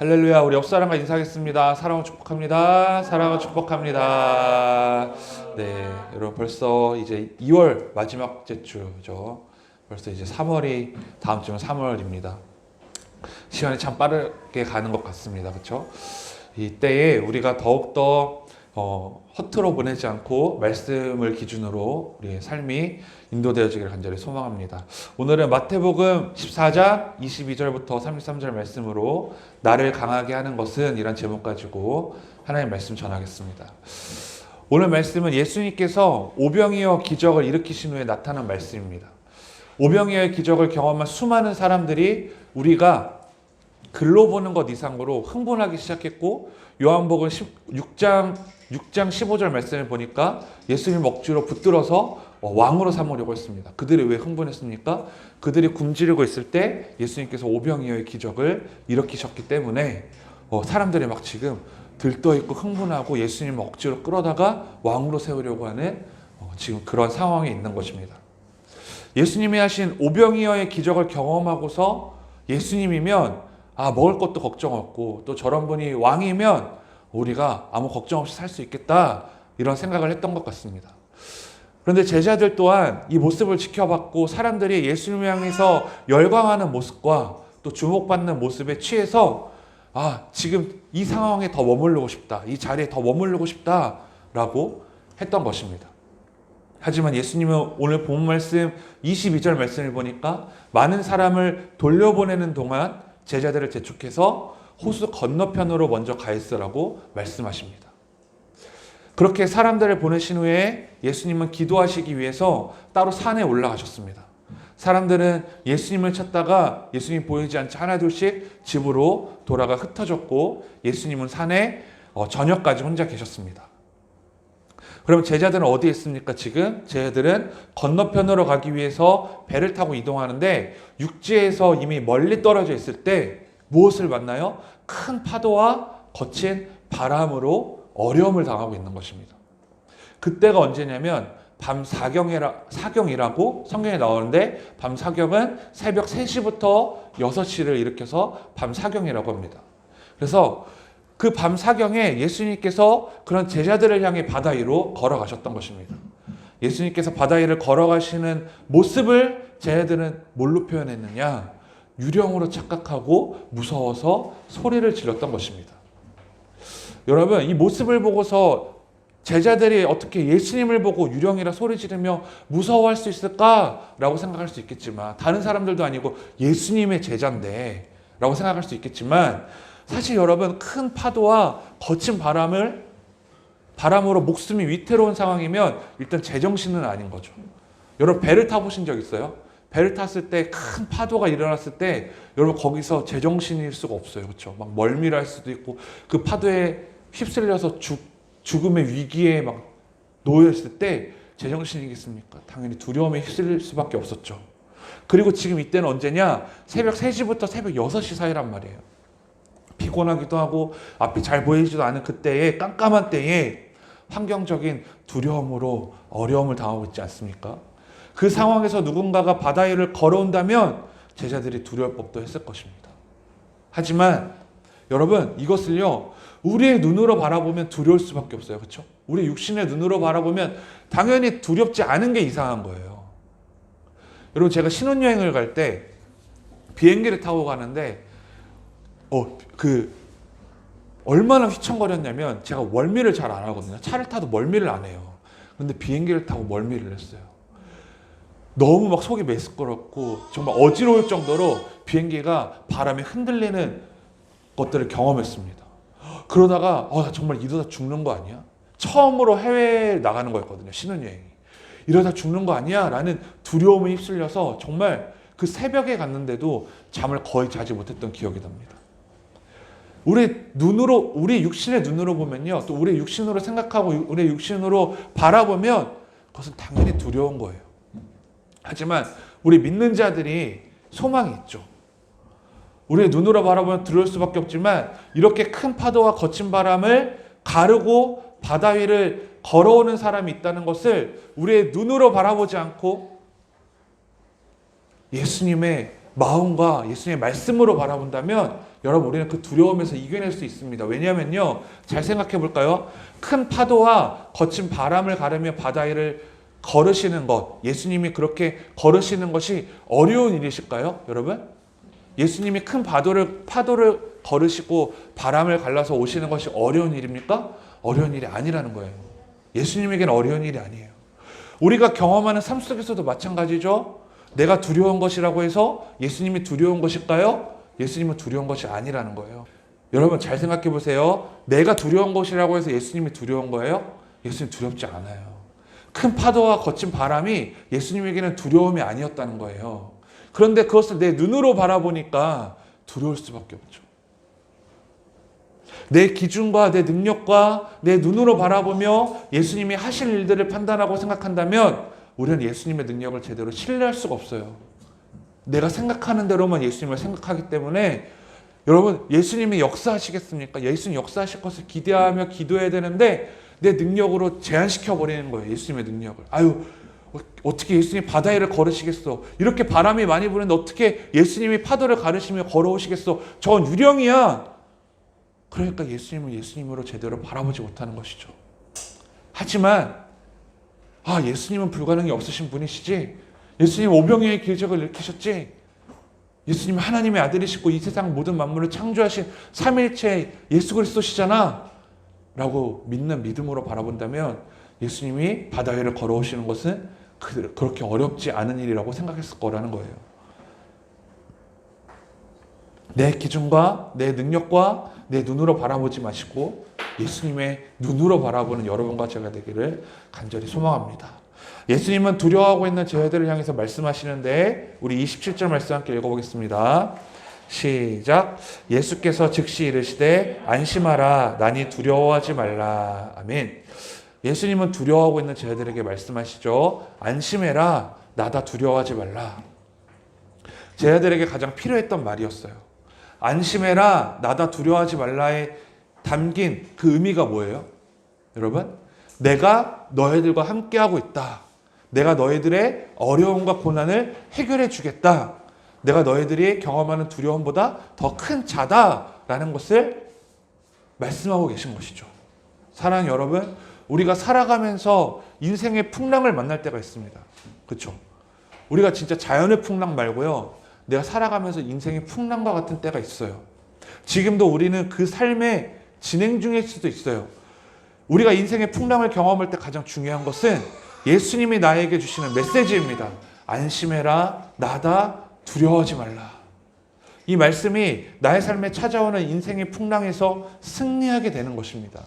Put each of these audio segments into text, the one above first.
할렐루야. 우리 옆 사람과 인사하겠습니다. 사랑을 축복합니다. 사랑을 축복합니다. 네, 여러분 벌써 이제 2월 마지막 주죠. 벌써 이제 3월이 다음 주면 3월입니다. 시간이 참 빠르게 가는 것 같습니다. 그렇죠? 이때에 우리가 더욱더 허투루 보내지 않고 말씀을 기준으로 우리의 삶이 인도되어지기를 간절히 소망합니다. 오늘은 마태복음 14장 22절부터 33절 말씀으로 나를 강하게 하는 것은 이란 제목 가지고 하나님 말씀 전하겠습니다. 오늘 말씀은 예수님께서 오병이어 기적을 일으키신 후에 나타난 말씀입니다. 오병이어의 기적을 경험한 수많은 사람들이 우리가 글로 보는 것 이상으로 흥분하기 시작했고, 요한복음 6장 15절 말씀을 보니까 예수님 억지로 붙들어서 왕으로 삼으려고 했습니다. 그들이 왜 흥분했습니까? 그들이 굶주리고 있을 때 예수님께서 오병이어의 기적을 일으키셨기 때문에 사람들이 막 지금 들떠있고 흥분하고 예수님을 억지로 끌어다가 왕으로 세우려고 하는 지금 그런 상황에 있는 것입니다. 예수님이 하신 오병이어의 기적을 경험하고서 예수님이면 먹을 것도 걱정 없고 또 저런 분이 왕이면 우리가 아무 걱정 없이 살 수 있겠다, 이런 생각을 했던 것 같습니다. 그런데 제자들 또한 이 모습을 지켜봤고 사람들이 예수님을 향해서 열광하는 모습과 또 주목받는 모습에 취해서 지금 이 상황에 더 머무르고 싶다, 이 자리에 더 머무르고 싶다라고 했던 것입니다. 하지만 예수님은 오늘 본 말씀 22절 말씀을 보니까 많은 사람을 돌려보내는 동안 제자들을 재촉해서 호수 건너편으로 먼저 가 있으라고 말씀하십니다. 그렇게 사람들을 보내신 후에 예수님은 기도하시기 위해서 따로 산에 올라가셨습니다. 사람들은 예수님을 찾다가 예수님 보이지 않자 하나둘씩 집으로 돌아가 흩어졌고, 예수님은 산에 저녁까지 혼자 계셨습니다. 그럼 제자들은 어디에 있습니까? 지금 제자들은 건너편으로 가기 위해서 배를 타고 이동하는데, 육지에서 이미 멀리 떨어져 있을 때 무엇을 만나요? 큰 파도와 거친 바람으로 어려움을 당하고 있는 것입니다. 그때가 언제냐면 밤 사경이라고 성경에 나오는데, 밤 사경은 새벽 3시부터 6시를 일으켜서 밤 사경이라고 합니다. 그래서 그 밤 사경에 예수님께서 그런 제자들을 향해 바다 위로 걸어가셨던 것입니다. 예수님께서 바다 위를 걸어가시는 모습을 제자들은 뭘로 표현했느냐? 유령으로 착각하고 무서워서 소리를 질렀던 것입니다. 여러분, 이 모습을 보고서 제자들이 어떻게 예수님을 보고 유령이라 소리 지르며 무서워할 수 있을까라고 생각할 수 있겠지만, 다른 사람들도 아니고 예수님의 제자인데 라고 생각할 수 있겠지만, 사실 여러분, 큰 파도와 거친 바람으로 목숨이 위태로운 상황이면 일단 제정신은 아닌 거죠. 여러분, 배를 타보신 적 있어요? 배를 탔을 때 큰 파도가 일어났을 때 여러분 거기서 제정신일 수가 없어요. 그렇죠? 막 멀미할 수도 있고 그 파도에 휩쓸려서 죽음의 위기에 막 놓여 있을 때 제정신이겠습니까? 당연히 두려움에 휩쓸릴 수밖에 없었죠. 그리고 지금 이때는 언제냐? 새벽 3시부터 새벽 6시 사이란 말이에요. 피곤하기도 하고 앞이 잘 보이지도 않은 그때에, 깜깜한 때에 환경적인 두려움으로 어려움을 당하고 있지 않습니까? 그 상황에서 누군가가 바다 위를 걸어온다면 제자들이 두려울 법도 했을 것입니다. 하지만 여러분, 이것을요, 우리의 눈으로 바라보면 두려울 수밖에 없어요. 그렇죠? 우리 육신의 눈으로 바라보면 당연히 두렵지 않은 게 이상한 거예요. 여러분, 제가 신혼여행을 갈 때 비행기를 타고 가는데 얼마나 휘청거렸냐면, 제가 멀미를 잘 안 하거든요. 차를 타도 멀미를 안 해요. 그런데 비행기를 타고 멀미를 했어요. 너무 막 속이 메스꺼웠고 정말 어지러울 정도로 비행기가 바람에 흔들리는 것들을 경험했습니다. 그러다가 나 정말 이러다 죽는 거 아니야? 처음으로 해외에 나가는 거였거든요, 신혼여행이. 이러다 죽는 거 아니야? 라는 두려움에 휩쓸려서 정말 그 새벽에 갔는데도 잠을 거의 자지 못했던 기억이 납니다. 우리 육신의 눈으로 보면요, 또 우리 육신으로 생각하고 우리 육신으로 바라보면 그것은 당연히 두려운 거예요. 하지만 우리 믿는 자들이 소망이 있죠. 우리의 눈으로 바라보면 두려울 수밖에 없지만, 이렇게 큰 파도와 거친 바람을 가르고 바다 위를 걸어오는 사람이 있다는 것을 우리의 눈으로 바라보지 않고 예수님의 마음과 예수님의 말씀으로 바라본다면 여러분 우리는 그 두려움에서 이겨낼 수 있습니다. 왜냐하면요, 잘 생각해 볼까요? 큰 파도와 거친 바람을 가르며 바다 위를 걸으시는 것, 예수님이 그렇게 걸으시는 것이 어려운 일이실까요, 여러분? 예수님이 큰 파도를 걸으시고 바람을 갈라서 오시는 것이 어려운 일입니까? 어려운 일이 아니라는 거예요. 예수님에게는 어려운 일이 아니에요. 우리가 경험하는 삶 속에서도 마찬가지죠. 내가 두려운 것이라고 해서 예수님이 두려운 것일까요? 예수님은 두려운 것이 아니라는 거예요. 여러분 잘 생각해 보세요. 내가 두려운 것이라고 해서 예수님이 두려운 거예요? 예수님 두렵지 않아요. 큰 파도와 거친 바람이 예수님에게는 두려움이 아니었다는 거예요. 그런데 그것을 내 눈으로 바라보니까 두려울 수밖에 없죠. 내 기준과 내 능력과 내 눈으로 바라보며 예수님이 하실 일들을 판단하고 생각한다면 우리는 예수님의 능력을 제대로 신뢰할 수가 없어요. 내가 생각하는 대로만 예수님을 생각하기 때문에 여러분 예수님이 역사하시겠습니까? 예수님 역사하실 것을 기대하며 기도해야 되는데 내 능력으로 제한시켜 버리는 거예요. 예수님의 능력을. 아유 어떻게 예수님이 바다 위를 걸으시겠어? 이렇게 바람이 많이 부는데 어떻게 예수님이 파도를 가르시며 걸어오시겠어? 저건 유령이야. 그러니까 예수님을 예수님으로 제대로 바라보지 못하는 것이죠. 하지만 예수님은 불가능이 없으신 분이시지. 예수님 오병이어의 기적을 일으키셨지. 예수님 하나님의 아들이시고 이 세상 모든 만물을 창조하신 삼일체 예수 그리스도시잖아 라고 믿는 믿음으로 바라본다면 예수님이 바다 위를 걸어오시는 것은 그렇게 어렵지 않은 일이라고 생각했을 거라는 거예요. 내 기준과 내 능력과 내 눈으로 바라보지 마시고 예수님의 눈으로 바라보는 여러분과 제가 되기를 간절히 소망합니다. 예수님은 두려워하고 있는 제자들을 향해서 말씀하시는데 우리 27절 말씀 함께 읽어보겠습니다. 시작. 예수께서 즉시 이르시되 안심하라 나니 두려워하지 말라. 아멘. 예수님은 두려워하고 있는 제자들에게 말씀하시죠. 안심해라 나다 두려워하지 말라. 제자들에게 가장 필요했던 말이었어요. 안심해라 나다 두려워하지 말라에 담긴 그 의미가 뭐예요? 여러분 내가 너희들과 함께하고 있다. 내가 너희들의 어려움과 고난을 해결해 주겠다. 내가 너희들이 경험하는 두려움보다 더 큰 자다라는 것을 말씀하고 계신 것이죠. 사랑하는 여러분, 우리가 살아가면서 인생의 풍랑을 만날 때가 있습니다. 그렇죠? 우리가 진짜 자연의 풍랑 말고요. 내가 살아가면서 인생의 풍랑과 같은 때가 있어요. 지금도 우리는 그 삶의 진행 중일 수도 있어요. 우리가 인생의 풍랑을 경험할 때 가장 중요한 것은 예수님이 나에게 주시는 메시지입니다. 안심해라, 나다, 두려워하지 말라. 이 말씀이 나의 삶에 찾아오는 인생의 풍랑에서 승리하게 되는 것입니다.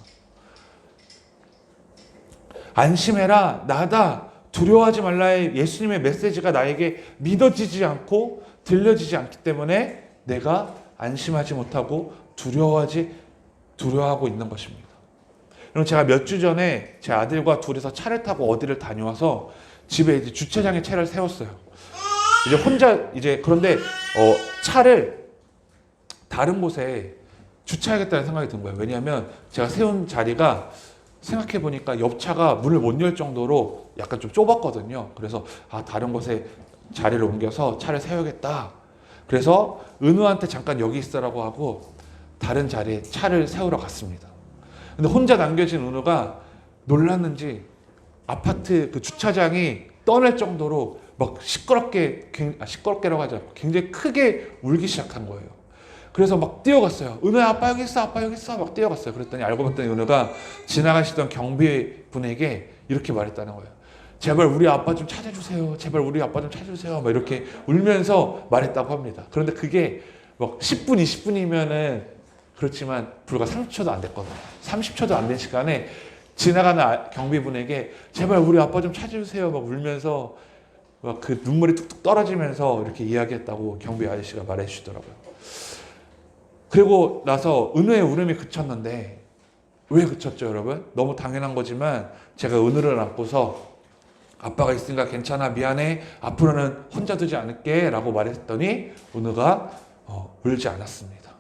안심해라, 나다, 두려워하지 말라의 예수님의 메시지가 나에게 믿어지지 않고 들려지지 않기 때문에 내가 안심하지 못하고 두려워하고 있는 것입니다. 그럼 제가 몇 주 전에 제 아들과 둘이서 차를 타고 어디를 다녀와서 집에 이제 주차장에 차를 세웠어요. 그런데 차를 다른 곳에 주차하겠다는 생각이 든 거예요. 왜냐하면 제가 세운 자리가 생각해 보니까 옆 차가 문을 못 열 정도로 약간 좀 좁았거든요. 그래서 다른 곳에 자리를 옮겨서 차를 세우겠다. 그래서 은우한테 잠깐 여기 있으라고 하고 다른 자리에 차를 세우러 갔습니다. 근데 혼자 남겨진 은우가 놀랐는지 아파트 그 주차장이 떠날 정도로 막 시끄럽게라고 하지 않고 굉장히 크게 울기 시작한 거예요. 그래서 막 뛰어갔어요. 은우야, 아빠 여기 있어, 아빠 여기 있어. 막 뛰어갔어요. 그랬더니 알고 봤더니 은우가 지나가시던 경비분에게 이렇게 말했다는 거예요. 제발 우리 아빠 좀 찾아주세요. 제발 우리 아빠 좀 찾아주세요. 막 이렇게 울면서 말했다고 합니다. 그런데 그게 막 10분, 20분이면은 그렇지만 불과 30초도 안 됐거든요. 30초도 안 된 시간에 지나가는 경비분에게 제발 우리 아빠 좀 찾아주세요. 막 울면서 막 그 눈물이 뚝뚝 떨어지면서 이렇게 이야기했다고 경비 아저씨가 말해 주시더라고요. 그리고 나서 은우의 울음이 그쳤는데 왜 그쳤죠, 여러분? 너무 당연한 거지만 제가 은우를 안고서 아빠가 있으니까 괜찮아, 미안해, 앞으로는 혼자 두지 않을게 라고 말했더니 은우가 울지 않았습니다.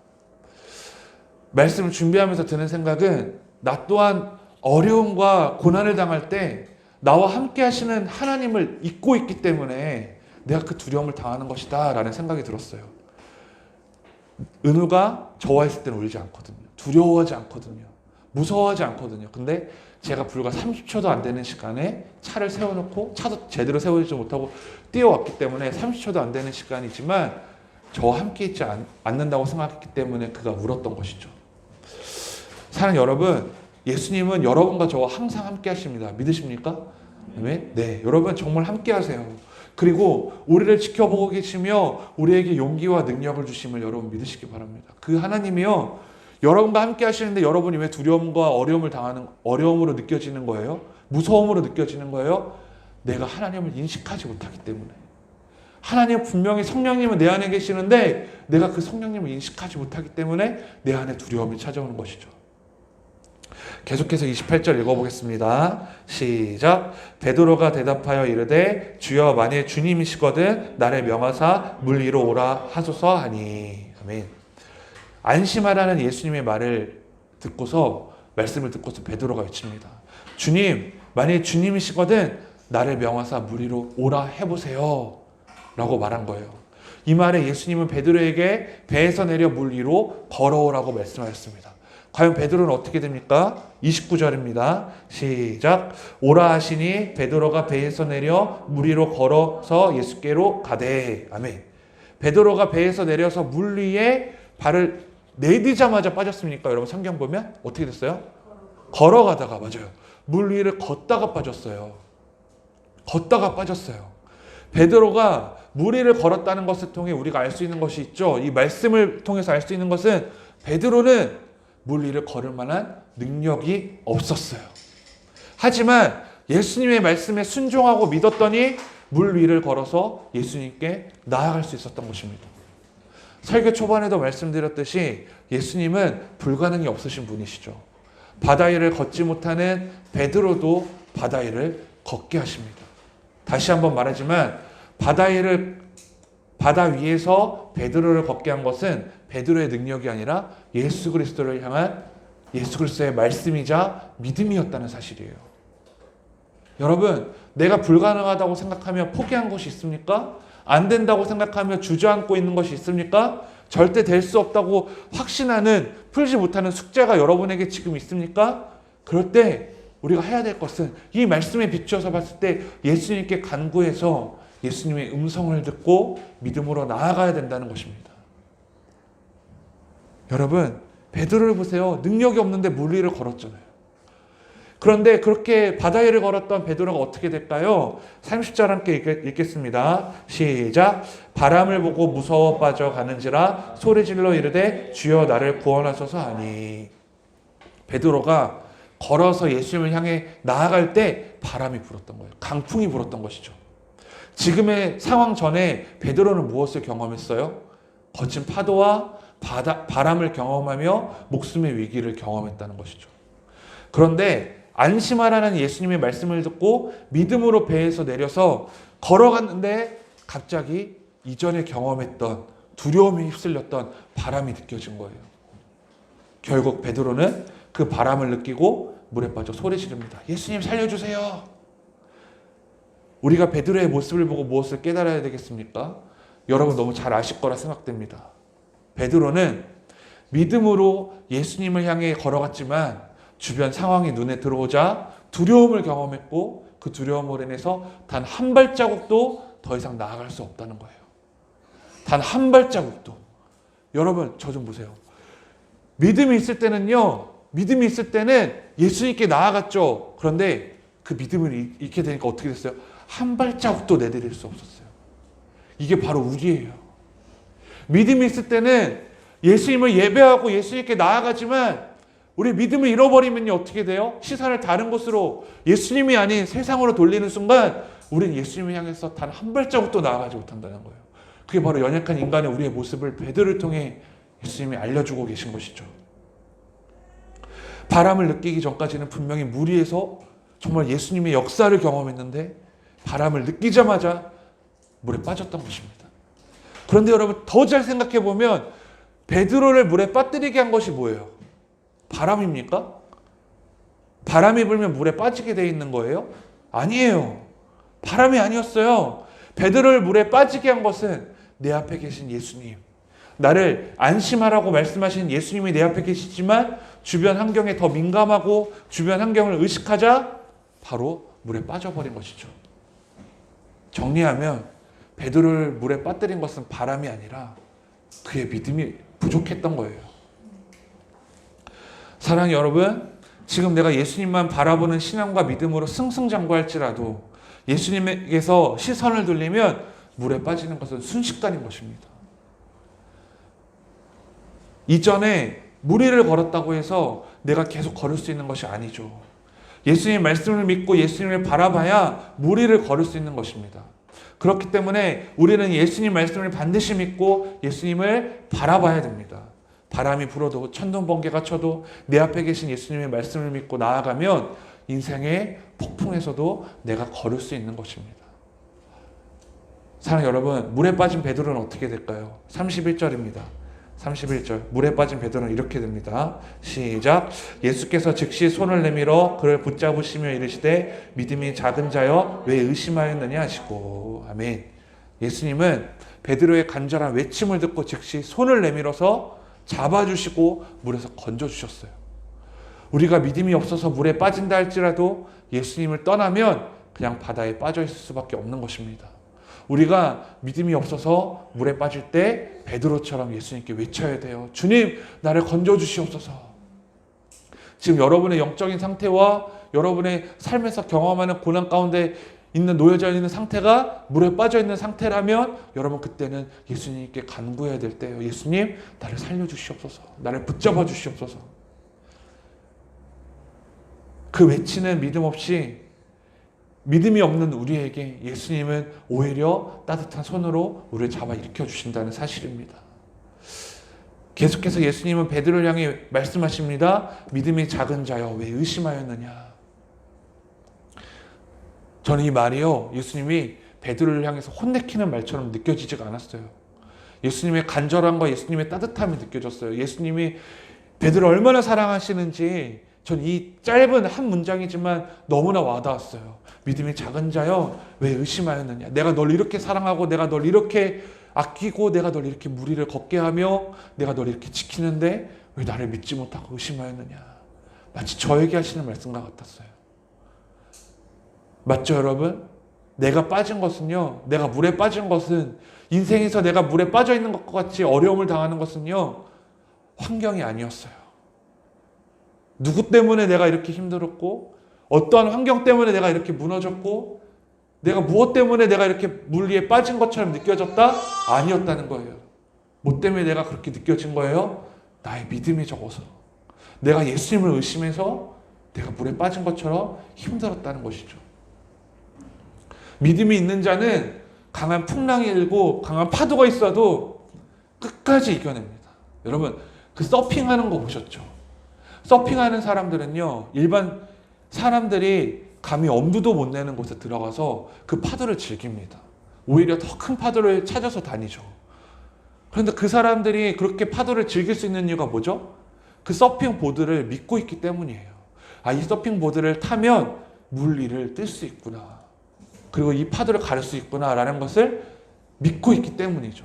말씀을 준비하면서 드는 생각은 나 또한 어려움과 고난을 당할 때 나와 함께 하시는 하나님을 잊고 있기 때문에 내가 그 두려움을 당하는 것이다 라는 생각이 들었어요. 은우가 저와 있을 때는 울지 않거든요. 두려워하지 않거든요. 무서워하지 않거든요. 근데 제가 불과 30초도 안 되는 시간에 차를 세워놓고 차도 제대로 세우지 못하고 뛰어왔기 때문에 30초도 안 되는 시간이지만 저와 함께 있지 않는다고 생각했기 때문에 그가 울었던 것이죠. 사랑하는 여러분, 예수님은 여러분과 저와 항상 함께 하십니다. 믿으십니까? 네, 여러분 정말 함께 하세요. 그리고 우리를 지켜보고 계시며 우리에게 용기와 능력을 주심을 여러분 믿으시기 바랍니다. 그 하나님이요, 여러분과 함께 하시는데 여러분이 왜 두려움과 어려움으로 느껴지는 거예요? 무서움으로 느껴지는 거예요? 내가 하나님을 인식하지 못하기 때문에. 하나님 분명히 성령님은 내 안에 계시는데 내가 그 성령님을 인식하지 못하기 때문에 내 안에 두려움이 찾아오는 것이죠. 계속해서 28절 읽어보겠습니다. 시작. 베드로가 대답하여 이르되 주여 만일 주님이시거든 나를 명하사 물 위로 오라 하소서 하니. 아멘. 안심하라는 예수님의 말씀을 듣고서 베드로가 외칩니다. 주님, 만일 주님이시거든 나를 명하사 물 위로 오라 해보세요 라고 말한 거예요. 이 말에 예수님은 베드로에게 배에서 내려 물 위로 걸어오라고 말씀하셨습니다. 과연 베드로는 어떻게 됩니까? 29절입니다. 시작. 오라 하시니 베드로가 배에서 내려 물 위로 걸어서 예수께로 가되. 아멘. 베드로가 배에서 내려서 물 위에 발을 내디자마자 빠졌습니까? 여러분 성경 보면 어떻게 됐어요? 걸어가다가, 맞아요. 물 위를 걷다가 빠졌어요. 걷다가 빠졌어요. 베드로가 물 위를 걸었다는 것을 통해 우리가 알 수 있는 것이 있죠. 이 말씀을 통해서 알 수 있는 것은 베드로는 물 위를 걸을 만한 능력이 없었어요. 하지만 예수님의 말씀에 순종하고 믿었더니 물 위를 걸어서 예수님께 나아갈 수 있었던 것입니다. 설교 초반에도 말씀드렸듯이 예수님은 불가능이 없으신 분이시죠. 바다 위를 걷지 못하는 베드로도 바다 위를 걷게 하십니다. 다시 한번 말하지만 바다 위에서 베드로를 걷게 한 것은 베드로의 능력이 아니라 예수 그리스도를 향한 예수 그리스도의 말씀이자 믿음이었다는 사실이에요. 여러분, 내가 불가능하다고 생각하며 포기한 것이 있습니까? 안 된다고 생각하며 주저앉고 있는 것이 있습니까? 절대 될 수 없다고 확신하는, 풀지 못하는 숙제가 여러분에게 지금 있습니까? 그럴 때 우리가 해야 될 것은 이 말씀에 비추어서 봤을 때 예수님께 간구해서 예수님의 음성을 듣고 믿음으로 나아가야 된다는 것입니다. 여러분, 베드로를 보세요. 능력이 없는데 물 위를 걸었잖아요. 그런데 그렇게 바다 위를 걸었던 베드로가 어떻게 될까요? 30절 함께 읽겠습니다. 시작. 바람을 보고 무서워 빠져가는지라 소리질러 이르되 주여 나를 구원하소서 하니. 베드로가 걸어서 예수님을 향해 나아갈 때 바람이 불었던 거예요. 강풍이 불었던 것이죠. 지금의 상황 전에 베드로는 무엇을 경험했어요? 거친 파도와 바람을 경험하며 목숨의 위기를 경험했다는 것이죠. 그런데 안심하라는 예수님의 말씀을 듣고 믿음으로 배에서 내려서 걸어갔는데 갑자기 이전에 경험했던 두려움에 휩쓸렸던 바람이 느껴진 거예요. 결국 베드로는 그 바람을 느끼고 물에 빠져 소리 지릅니다. 예수님 살려주세요. 우리가 베드로의 모습을 보고 무엇을 깨달아야 되겠습니까? 여러분 너무 잘 아실 거라 생각됩니다. 베드로는 믿음으로 예수님을 향해 걸어갔지만 주변 상황이 눈에 들어오자 두려움을 경험했고 그 두려움으로 인해서 단 한 발자국도 더 이상 나아갈 수 없다는 거예요. 단 한 발자국도. 여러분 저 좀 보세요. 믿음이 있을 때는 예수님께 나아갔죠. 그런데 그 믿음을 잃게 되니까 어떻게 됐어요? 한 발자국도 내디딜 수 없었어요. 이게 바로 우리예요. 믿음이 있을 때는 예수님을 예배하고 예수님께 나아가지만 우리 믿음을 잃어버리면 어떻게 돼요? 시선을 다른 곳으로 예수님이 아닌 세상으로 돌리는 순간 우리는 예수님을 향해서 단 한 발자국도 나아가지 못한다는 거예요. 그게 바로 연약한 인간의 우리의 모습을 베드로를 통해 예수님이 알려주고 계신 것이죠. 바람을 느끼기 전까지는 분명히 물 위에서 정말 예수님의 역사를 경험했는데 바람을 느끼자마자 물에 빠졌던 것입니다. 그런데 여러분 더 잘 생각해 보면 베드로를 물에 빠뜨리게 한 것이 뭐예요? 바람입니까? 바람이 불면 물에 빠지게 돼 있는 거예요? 아니에요. 바람이 아니었어요. 베드로를 물에 빠지게 한 것은 내 앞에 계신 예수님, 나를 안심하라고 말씀하신 예수님이 내 앞에 계시지만 주변 환경에 더 민감하고 주변 환경을 의식하자 바로 물에 빠져버린 것이죠. 정리하면 베드로를 물에 빠뜨린 것은 바람이 아니라 그의 믿음이 부족했던 거예요. 사랑하는 여러분, 지금 내가 예수님만 바라보는 신앙과 믿음으로 승승장구할지라도 예수님에게서 시선을 돌리면 물에 빠지는 것은 순식간인 것입니다. 이전에 무리를 걸었다고 해서 내가 계속 걸을 수 있는 것이 아니죠. 예수님 말씀을 믿고 예수님을 바라봐야 무리를 걸을 수 있는 것입니다. 그렇기 때문에 우리는 예수님 말씀을 반드시 믿고 예수님을 바라봐야 됩니다. 바람이 불어도 천둥 번개가 쳐도 내 앞에 계신 예수님의 말씀을 믿고 나아가면 인생의 폭풍에서도 내가 걸을 수 있는 것입니다. 사랑하는 여러분, 물에 빠진 베드로는 어떻게 될까요? 31절입니다. 31절, 물에 빠진 베드로는 이렇게 됩니다. 시작. 예수께서 즉시 손을 내밀어 그를 붙잡으시며 이르시되 믿음이 작은 자여 왜 의심하였느냐 하시고. 아멘. 예수님은 베드로의 간절한 외침을 듣고 즉시 손을 내밀어서 잡아주시고 물에서 건져주셨어요. 우리가 믿음이 없어서 물에 빠진다 할지라도 예수님을 떠나면 그냥 바다에 빠져 있을 수밖에 없는 것입니다. 우리가 믿음이 없어서 물에 빠질 때 베드로처럼 예수님께 외쳐야 돼요. 주님, 나를 건져주시옵소서. 지금 여러분의 영적인 상태와 여러분의 삶에서 경험하는 고난 가운데 놓여져 있는 상태가 물에 빠져 있는 상태라면 여러분 그때는 예수님께 간구해야 될 때예요. 예수님, 나를 살려주시옵소서. 나를 붙잡아 주시옵소서. 그 외치는 믿음 없이 믿음이 없는 우리에게 예수님은 오히려 따뜻한 손으로 우리를 잡아 일으켜 주신다는 사실입니다. 계속해서 예수님은 베드로를 향해 말씀하십니다. 믿음이 작은 자여 왜 의심하였느냐. 저는 이 말이요, 예수님이 베드로를 향해서 혼내키는 말처럼 느껴지지가 않았어요. 예수님의 간절함과 예수님의 따뜻함이 느껴졌어요. 예수님이 베드로를 얼마나 사랑하시는지 전 이 짧은 한 문장이지만 너무나 와닿았어요. 믿음이 작은 자여 왜 의심하였느냐. 내가 널 이렇게 사랑하고 내가 널 이렇게 아끼고 내가 널 이렇게 무리를 걷게 하며 내가 널 이렇게 지키는데 왜 나를 믿지 못하고 의심하였느냐. 마치 저에게 하시는 말씀과 같았어요. 맞죠, 여러분? 내가 빠진 것은요, 내가 물에 빠진 것은 인생에서 내가 물에 빠져 있는 것과 같이 어려움을 당하는 것은요, 환경이 아니었어요. 누구 때문에 내가 이렇게 힘들었고 어떠한 환경 때문에 내가 이렇게 무너졌고 내가 무엇 때문에 내가 이렇게 물 위에 빠진 것처럼 느껴졌다? 아니었다는 거예요. 뭐 때문에 내가 그렇게 느껴진 거예요? 나의 믿음이 적어서. 내가 예수님을 의심해서 내가 물에 빠진 것처럼 힘들었다는 것이죠. 믿음이 있는 자는 강한 풍랑이 일고 강한 파도가 있어도 끝까지 이겨냅니다. 여러분, 그 서핑하는 거 보셨죠? 서핑하는 사람들은요, 일반 사람들이 감히 엄두도 못 내는 곳에 들어가서 그 파도를 즐깁니다. 오히려 더 큰 파도를 찾아서 다니죠. 그런데 그 사람들이 그렇게 파도를 즐길 수 있는 이유가 뭐죠? 그 서핑 보드를 믿고 있기 때문이에요. 아, 이 서핑 보드를 타면 물 위를 뜰 수 있구나. 그리고 이 파도를 가를 수 있구나라는 것을 믿고 있기 때문이죠.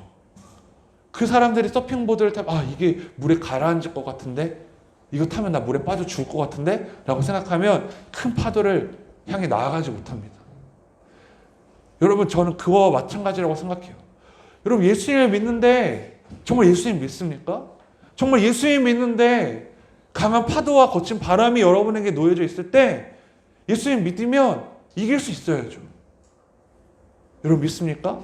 그 사람들이 서핑 보드를 타면 아, 이게 물에 가라앉을 것 같은데 이거 타면 나 물에 빠져 죽을 것 같은데? 라고 생각하면 큰 파도를 향해 나아가지 못합니다. 여러분, 저는 그와 마찬가지라고 생각해요. 여러분, 예수님을 믿는데 정말 예수님 믿습니까? 정말 예수님 믿는데 강한 파도와 거친 바람이 여러분에게 놓여져 있을 때 예수님 믿으면 이길 수 있어야죠. 여러분 믿습니까?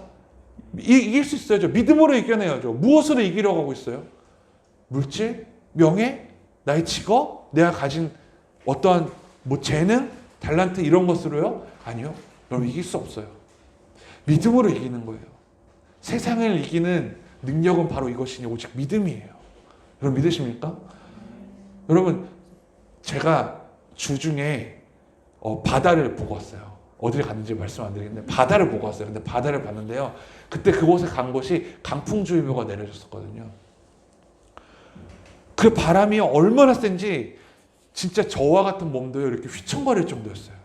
이길 수 있어야죠. 믿음으로 이겨내야죠. 무엇으로 이기려고 하고 있어요? 물질? 명예? 나의 직업? 내가 가진 어떠한 재능? 달란트 이런 것으로요? 아니요. 여러분 이길 수 없어요. 믿음으로 이기는 거예요. 세상을 이기는 능력은 바로 이것이니 오직 믿음이에요. 여러분 믿으십니까? 여러분 제가 주중에 바다를 보고 왔어요. 어디를 갔는지 말씀 안 드리겠는데 바다를 보고 왔어요. 근데 바다를 봤는데요. 그때 그곳에 간 곳이 강풍주의보가 내려졌었거든요. 그 바람이 얼마나 센지 진짜 저와 같은 몸도 이렇게 휘청거릴 정도였어요.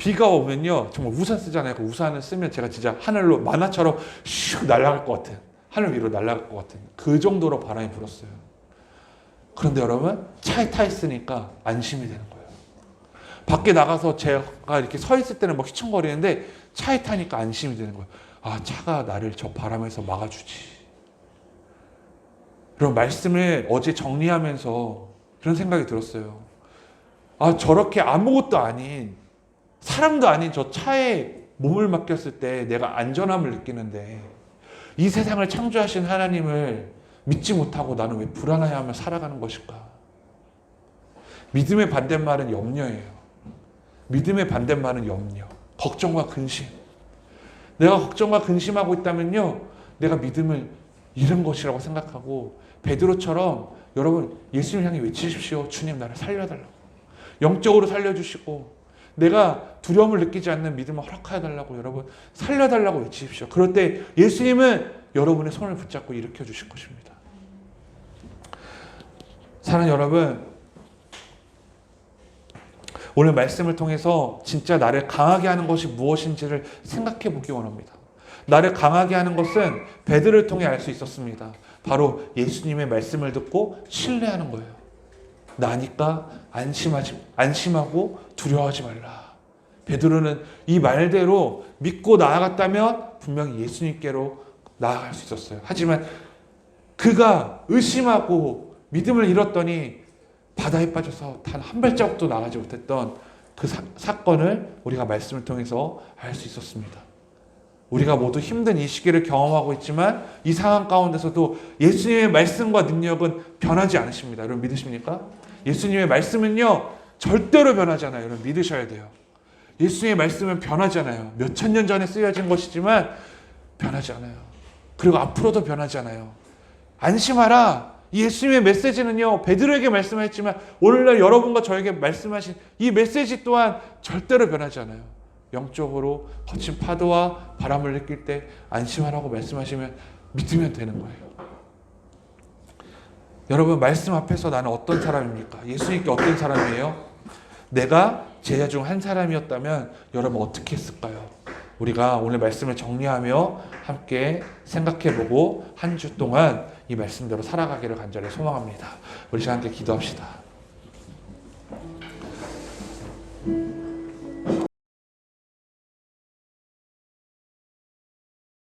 비가 오면요 정말 우산 쓰잖아요. 그 우산을 쓰면 제가 진짜 하늘로 만화처럼 슉 날아갈 것 같은, 하늘 위로 날아갈 것 같은 그 정도로 바람이 불었어요. 그런데 여러분 차에 타 있으니까 안심이 되는 거예요. 밖에 나가서 제가 이렇게 서 있을 때는 막 휘청거리는데 차에 타니까 안심이 되는 거예요. 아, 차가 나를 저 바람에서 막아주지. 이런 말씀을 어제 정리하면서 그런 생각이 들었어요. 아, 저렇게 아무것도 아닌, 사람도 아닌 저 차에 몸을 맡겼을 때 내가 안전함을 느끼는데 이 세상을 창조하신 하나님을 믿지 못하고 나는 왜 불안해하며 살아가는 것일까? 믿음의 반대말은 염려예요. 믿음의 반대말은 염려, 걱정과 근심. 내가 걱정과 근심하고 있다면요, 내가 믿음을 잃은 것이라고 생각하고 베드로처럼 여러분 예수님 향해 외치십시오. 주님 나를 살려달라고. 영적으로 살려주시고 내가 두려움을 느끼지 않는 믿음을 허락하여달라고 여러분 살려달라고 외치십시오. 그럴 때 예수님은 여러분의 손을 붙잡고 일으켜 주실 것입니다. 사랑하는 여러분, 오늘 말씀을 통해서 진짜 나를 강하게 하는 것이 무엇인지를 생각해 보기 원합니다. 나를 강하게 하는 것은 베드로를 통해 알 수 있었습니다. 바로 예수님의 말씀을 듣고 신뢰하는 거예요. 나니까 안심하고 두려워하지 말라. 베드로는 이 말대로 믿고 나아갔다면 분명히 예수님께로 나아갈 수 있었어요. 하지만 그가 의심하고 믿음을 잃었더니 바다에 빠져서 단 한 발자국도 나가지 못했던 그 사건을 우리가 말씀을 통해서 알 수 있었습니다. 우리가 모두 힘든 이 시기를 경험하고 있지만 이 상황 가운데서도 예수님의 말씀과 능력은 변하지 않으십니다. 여러분 믿으십니까? 예수님의 말씀은요 절대로 변하지 않아요. 여러분 믿으셔야 돼요. 예수님의 말씀은 변하지 않아요. 몇천 년 전에 쓰여진 것이지만 변하지 않아요. 그리고 앞으로도 변하지 않아요. 안심하라. 예수님의 메시지는요 베드로에게 말씀하셨지만 오늘날 여러분과 저에게 말씀하신 이 메시지 또한 절대로 변하지 않아요. 영적으로 거친 파도와 바람을 느낄 때 안심하라고 말씀하시면 믿으면 되는 거예요. 여러분 말씀 앞에서 나는 어떤 사람입니까? 예수님께 어떤 사람이에요? 내가 제자 중 한 사람이었다면 여러분 어떻게 했을까요? 우리가 오늘 말씀을 정리하며 함께 생각해보고 한 주 동안 이 말씀대로 살아가기를 간절히 소망합니다. 우리 함께 기도합시다.